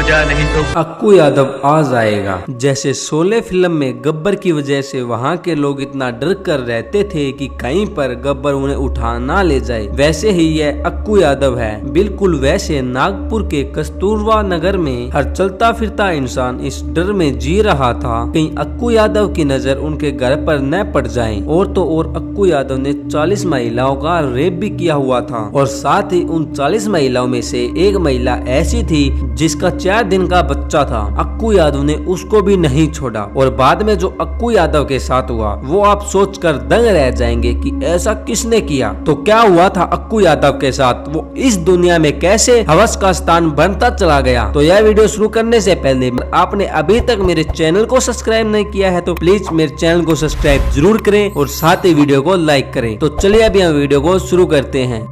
जा, नहीं तो अक्कू यादव आ जाएगा। जैसे शोले फिल्म में गब्बर की वजह से वहाँ के लोग इतना डर कर रहते थे कि कहीं पर गब्बर उन्हें उठा ना ले जाए, वैसे ही यह अक्कू यादव है। बिल्कुल वैसे नागपुर के कस्तूरबा नगर में हर चलता फिरता इंसान इस डर में जी रहा था कहीं अक्कू यादव की नजर उनके घर पर न पड़ जाए। और तो और अक्कू यादव ने 40 महिलाओं का रेप भी किया हुआ था और साथ ही उन 40 महिलाओं में से एक महिला ऐसी थी जिसका 4 दिन का बच्चा था। अक्कू यादव ने उसको भी नहीं छोड़ा और बाद में जो अक्कू यादव के साथ हुआ वो आप सोचकर दंग रह जाएंगे कि ऐसा किसने किया। तो क्या हुआ था अक्कू यादव के साथ, वो इस दुनिया में कैसे हवस का स्थान बनता चला गया। तो यह वीडियो शुरू करने से पहले आपने अभी तक मेरे चैनल को सब्सक्राइब नहीं किया है तो प्लीज मेरे चैनल को सब्सक्राइब जरूर करें और साथ ही वीडियो को लाइक करें। तो चलिए अभी हम वीडियो को शुरू करते हैं।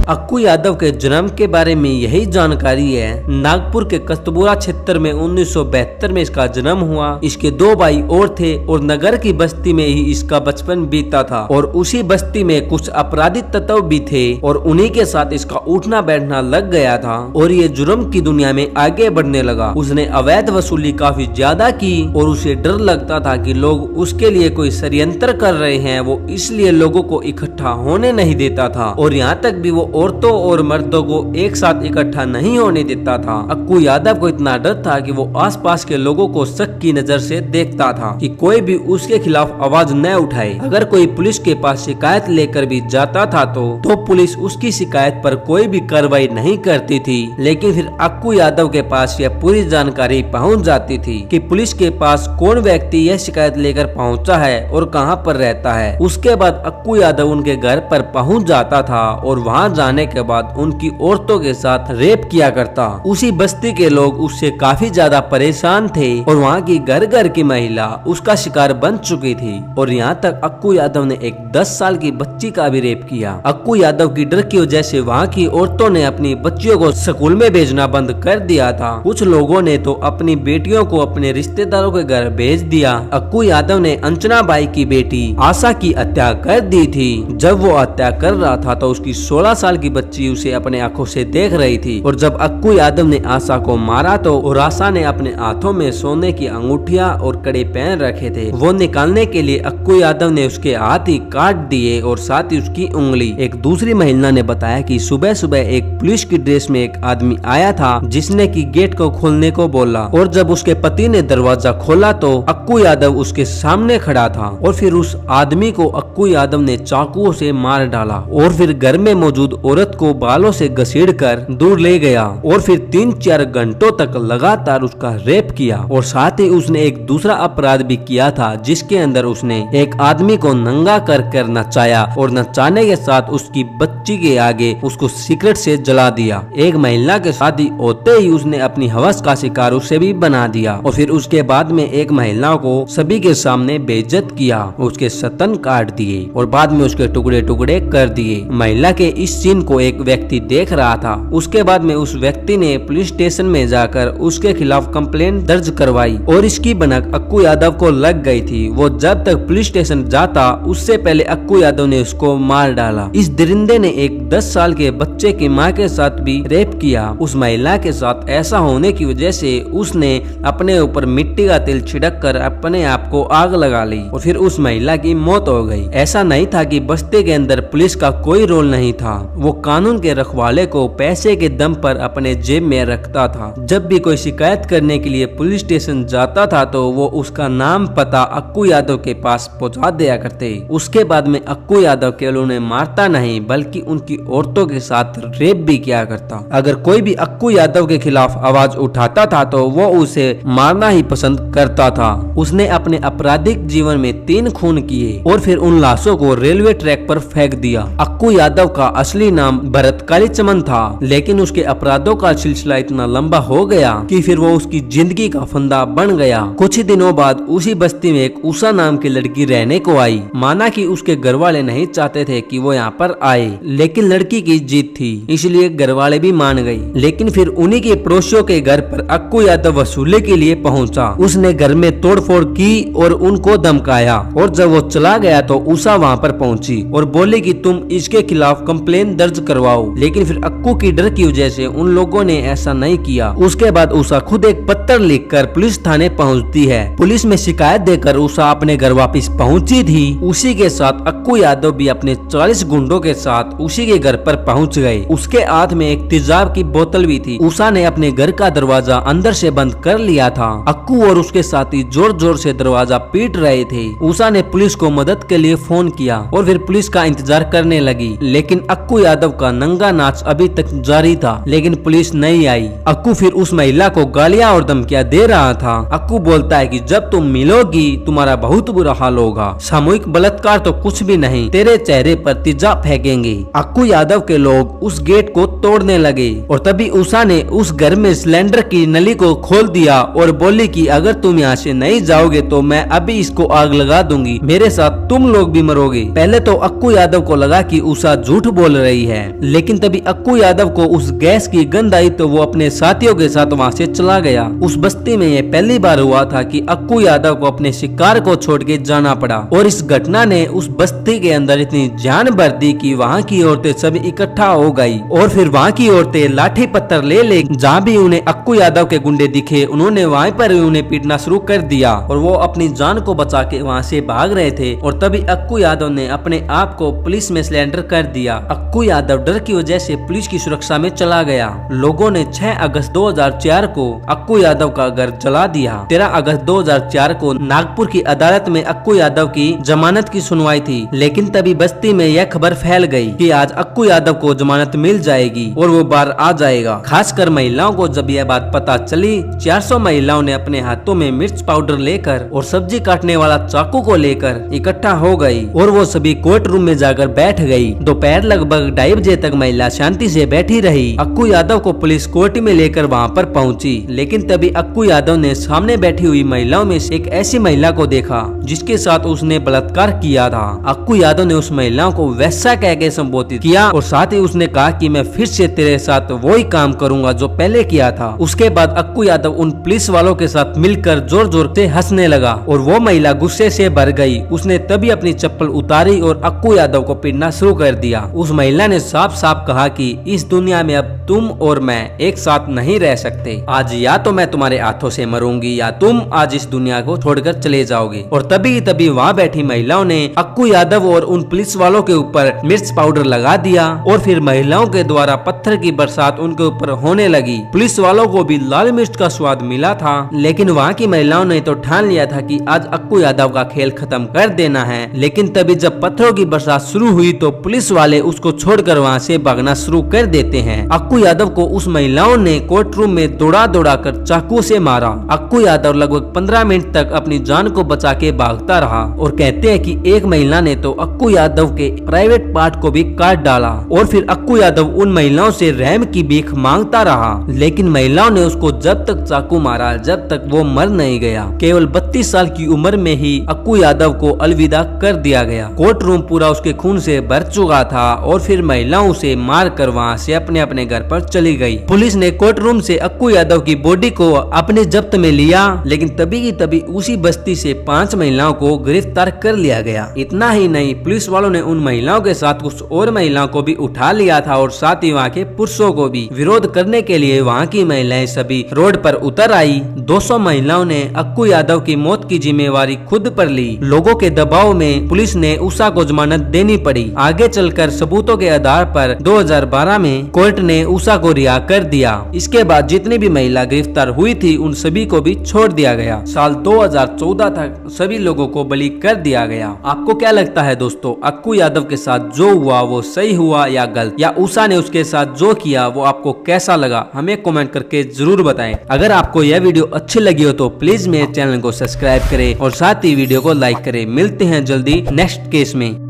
अक्कू यादव के जन्म के बारे में यही जानकारी है। नागपुर के कस्तूरबा क्षेत्र में 1972 में इसका जन्म हुआ। इसके 2 भाई और थे और नगर की बस्ती में ही इसका बचपन बीता था और उसी बस्ती में कुछ अपराधी तत्व भी थे और उन्हीं के साथ इसका उठना बैठना लग गया था और ये जुर्म की दुनिया में आगे बढ़ने लगा। उसने अवैध वसूली काफी ज्यादा की और उसे डर लगता था कि लोग उसके लिए कोई षड्यंत्र कर रहे हैं, वो इसलिए लोगों को इकट्ठा होने नहीं देता था और यहाँ तक भी वो औरतों और मर्दों को एक साथ इकट्ठा नहीं होने देता था। अक्कू यादव को इतना डर था कि वो आसपास के लोगों को शक की नजर से देखता था कि कोई भी उसके खिलाफ आवाज न उठाए। अगर कोई पुलिस के पास शिकायत लेकर भी जाता था तो पुलिस उसकी शिकायत पर कोई भी कार्रवाई नहीं करती थी। लेकिन फिर अक्कू यादव के पास यह पूरी जानकारी पहुंच जाती थी कि पुलिस के पास कौन व्यक्ति यह शिकायत लेकर पहुंचा है और कहां पर रहता है। उसके बाद अक्कू यादव उनके घर पर पहुंच जाता था और वहां जाने के बाद उनकी औरतों के साथ रेप किया करता। उसी बस्ती के लोग उससे काफी ज्यादा परेशान थे और वहाँ की घर घर की महिला उसका शिकार बन चुकी थी और यहाँ तक अक्कू यादव ने एक 10 साल की बच्ची का भी रेप किया। अक्कू यादव की डर की वजह से वहाँ की औरतों ने अपनी बच्चियों को स्कूल में भेजना बंद कर दिया था। कुछ लोगों ने तो अपनी बेटियों को अपने रिश्तेदारों के घर भेज दिया। अक्कू यादव ने अंजना बाई की बेटी आशा की हत्या कर दी थी। जब वो हत्या कर रहा था तो उसकी 16 साल की बच्ची उसे अपने आंखों से देख रही थी और जब अक्कू यादव ने आशा को मारा तो आशा ने अपने हाथों में सोने की अंगूठियां और कड़े पहन रखे थे। वो निकालने के लिए अक्कू यादव ने उसके हाथ ही काट दिए और साथ ही उसकी उंगली। एक दूसरी महिला ने बताया कि सुबह सुबह एक पुलिस की ड्रेस में एक आदमी आया था जिसने की गेट को खोलने को बोला और जब उसके पति ने दरवाजा खोला तो अक्कू यादव उसके सामने खड़ा था और फिर उस आदमी को अक्कू यादव ने चाकुओं से मार डाला और फिर घर में मौजूद औरत को बालों से घसीटकर दूर ले गया और फिर 3-4 घंटों तक लगातार उसका रेप किया। और साथ ही उसने एक दूसरा अपराध भी किया था जिसके अंदर उसने एक आदमी को नंगा कर नचाया और नचाने के साथ उसकी बच्ची के आगे उसको सिगरेट से जला दिया। एक महिला के साथ ही होते ही उसने अपनी हवस का शिकार उसे भी बना दिया और फिर उसके बाद में एक महिला को सभी के सामने बेइज्जत किया, उसके स्तन काट दिए और बाद में उसके टुकड़े टुकड़े कर दिए। महिला के इस सीन को एक व्यक्ति देख रहा था। उसके बाद में उस व्यक्ति ने पुलिस स्टेशन में जाकर उसके खिलाफ कंप्लेंट दर्ज करवाई और इसकी भनक अक्कू यादव को लग गई थी। वो जब तक पुलिस स्टेशन जाता उससे पहले अक्कू यादव ने उसको मार डाला। इस दरिंदे ने एक 10 साल के बच्चे की मां के साथ भी रेप किया। उस महिला के साथ ऐसा होने की वजह से उसने अपने ऊपर मिट्टी का तेल छिड़क कर अपने आप को आग लगा ली और फिर उस महिला की मौत हो गई। ऐसा नहीं था कि बस्ती के अंदर पुलिस का कोई रोल नहीं था, वो कानून के रखवाले को पैसे के दम पर अपने जेब में रखता था। जब भी कोई शिकायत करने के लिए पुलिस स्टेशन जाता था तो वो उसका नाम पता अक्कू यादव के पास पहुंचा दिया करते। उसके बाद में अक्कू यादव केवल उन्हें मारता नहीं बल्कि उनकी औरतों के साथ रेप भी किया करता। अगर कोई भी अक्कू यादव के खिलाफ आवाज उठाता था तो वो उसे मारना ही पसंद करता था। उसने अपने आपराधिक जीवन में 3 खून किए और फिर उन लाशों को रेलवे ट्रैक पर फेंक दिया। अक्कू यादव का असली नाम भरत कालीचमन था लेकिन उसके अपराधों का सिलसिला इतना लंबा हो गया कि फिर वो उसकी जिंदगी का फंदा बन गया। कुछ ही दिनों बाद उसी बस्ती में एक उषा नाम की लड़की रहने को आई। माना कि उसके घर वाले नहीं चाहते थे कि वो यहाँ पर आए लेकिन लड़की की जीत थी इसलिए घर वाले भी मान गई। लेकिन फिर उन्हीं के पड़ोसियों के घर पर अक्कू यादव वसूली के लिए पहुंचा। उसने घर में तोड़फोड़ की और उनको धमकाया और जब वो चला गया तो उषा वहाँ पर पहुंची और बोली कि तुम इसके खिलाफ कंप्लेन दर्ज करवाओ, लेकिन फिर अक्कू की डर की वजह से उन लोगों ने ऐसा नहीं किया। उसके बाद उषा खुद एक पत्र लिखकर पुलिस थाने पहुंचती है। पुलिस में शिकायत देकर उषा अपने घर वापस पहुंची थी। उसी के साथ अक्कू यादव भी अपने 40 गुंडों के साथ उसी के घर पर पहुंच गए। उसके हाथ में एक तेजाब की बोतल भी थी। उषा ने अपने घर का दरवाजा अंदर से बंद कर लिया था। अक्कू और उसके साथी जोर जोर से दरवाजा पीट रहे थे। उषा ने पुलिस को मदद के लिए फोन किया और फिर पुलिस का इंतजार करने लगी, लेकिन अक्कू यादव का नंगा नाच अभी तक जारी था, लेकिन पुलिस नहीं आई। अक्कू फिर उस महिला को गालियां और धमकियां दे रहा था। अक्कू बोलता है कि जब तुम मिलोगी तुम्हारा बहुत बुरा हाल होगा। सामूहिक बलात्कार तो कुछ भी नहीं, तेरे चेहरे पर तेजाब फेंकेंगे। अक्कू यादव के लोग उस गेट को तोड़ने लगे और तभी उषा ने उस घर में सिलेंडर की नली को खोल दिया और बोली कि अगर तुम यहाँ से नहीं जाओगे तो मैं अभी इसको आग लगा दूंगी, मेरे साथ तुम लोग भी मरोगे। पहले तो अक्कू यादव को लगा कि उषा झूठ बोल रही है, लेकिन तभी अक्कू यादव को उस गैस की गंध आई तो वो अपने साथियों के साथ वहाँ से चला गया। उस बस्ती में ये पहली बार हुआ था कि अक्कू यादव को अपने शिकार को छोड़ के जाना पड़ा और इस घटना ने उस बस्ती के अंदर इतनी जान भर दी कि वहाँ की औरतें सभी इकट्ठा हो गई और फिर वहाँ की औरतें लाठी पत्थर ले जहाँ भी उन्हें अक्कू यादव के गुंडे दिखे उन्होंने वहीं पर उन्हें पीटना शुरू कर दिया और वो अपनी जान को बचा के वहाँ से भाग रहे थे। और तभी अक्कू यादव ने अपने आप को पुलिस में सरेंडर कर दिया। अक्कू यादव डर की वजह से पुलिस की सुरक्षा में चला गया। लोगों ने 6 अगस्त 2004 को अक्कू यादव का घर जला दिया। 13 अगस्त 2004 को नागपुर की अदालत में अक्कू यादव की जमानत की सुनवाई थी, लेकिन तभी बस्ती में यह खबर फैल गई कि आज अक्कू यादव को जमानत मिल जाएगी और वो बाहर आ जाएगा। खासकर महिलाओं को जब यह बात पता चली, 400 महिलाओं ने अपने हाथों में मिर्च पाउडर लेकर और सब्जी काटने वाला चाकू को लेकर इकट्ठा हो गई और वो सभी कोर्ट रूम में जाकर बैठ गई। दोपहर लगभग 2:30 बजे तक महिला शांति से बैठी रही। अक्कू यादव को पुलिस कोर्ट में लेकर वहाँ पर पहुँची, लेकिन तभी अक्कू यादव ने सामने बैठी हुई महिलाओं में से एक ऐसी महिला को देखा जिसके साथ उसने बलात्कार किया था। अक्कू यादव ने उस महिला को वैसा कह के संबोधित किया और साथ ही उसने कहा कि मैं फिर से तेरे साथ वही काम करूंगा जो पहले किया था। उसके बाद अक्कू यादव उन पुलिस वालों के साथ मिलकर जोर जोर से हंसने लगा और वो महिला गुस्से से भर गई। उसने तभी अपनी चप्पल उतारी और अक्कू यादव को पीटना शुरू कर दिया। उस महिला ने साफ साफ कहा कि इस दुनिया में अब तुम और मैं एक साथ नहीं रह सकते। आज या तो मैं तुम्हारे हाथों से मरूंगी या तुम आज इस दुनिया को छोड़कर चले जाओगे। और तभी वहाँ बैठी महिलाओं ने अक्कू यादव और उन पुलिस वालों के ऊपर मिर्च पाउडर लगा दिया और फिर महिलाओं के द्वारा पत्थर की बरसात उनके ऊपर होने लगी। पुलिस वालों को भी लाल मिर्च का स्वाद मिला था, लेकिन वहाँ की महिलाओं ने तो ठान लिया था कि आज अक्कू यादव का खेल खत्म कर देना है। लेकिन तभी जब पत्थरों की बरसात शुरू हुई तो पुलिस वाले उसको छोड़कर वहाँ से भागना शुरू कर देते हैं। अक्कू यादव को उस महिलाओं ने कोर्ट रूम में दौड़ा कर चाकू से मारा। अक्कू यादव लगभग 15 मिनट तक अपनी जान को बचा के भागता रहा और कहते हैं कि एक महिला ने तो अक्कू यादव के प्राइवेट पार्ट को भी काट डाला और फिर अक्कू यादव उन महिलाओं से रहम की भीख मांगता रहा, लेकिन महिलाओं ने उसको जब तक चाकू मारा जब तक वो मर नहीं गया। केवल 32 साल की उम्र में ही अक्कू यादव को अलविदा कर दिया गया। कोर्ट रूम पूरा उसके खून से भर चुका था और फिर महिलाओं से मार कर वहाँ से अपने अपने घर पर चली गई। पुलिस ने कोर्ट रूम से अक्कू यादव की बॉडी को अपने जब्त में लिया, लेकिन तभी की तभी उसी बस्ती से 5 महिलाओं को गिरफ्तार कर लिया गया। इतना ही नहीं, पुलिस वालों ने उन महिलाओं के साथ कुछ और महिलाओं को भी उठा लिया था और साथ ही वहाँ के पुरुषों को भी। विरोध करने के लिए वहाँ की महिलाएं सभी रोड पर उतर आई। 200 महिलाओं ने अक्कू यादव की मौत की जिम्मेवारी खुद पर ली। लोगों के दबाव में पुलिस ने उषा को जमानत देनी पड़ी। आगे चलकर सबूतों के आधार पर 2012 में कोर्ट ने उषा को रिहा कर दिया। इसके बाद जितनी भी महिला गिरफ्तार हुई थी उन सभी को भी छोड़ दिया गया। साल 2014 तक सभी लोगों को बरी कर दिया गया। आपको क्या लगता है दोस्तों, अक्कू यादव के साथ जो हुआ वो सही हुआ या गलत, या उषा ने उसके साथ जो किया वो आपको कैसा लगा, हमें कमेंट करके जरूर बताएं। अगर आपको यह वीडियो अच्छी लगी हो तो प्लीज मेरे चैनल को सब्सक्राइब करें और साथ ही वीडियो को लाइक करें। मिलते हैं जल्दी नेक्स्ट केस में।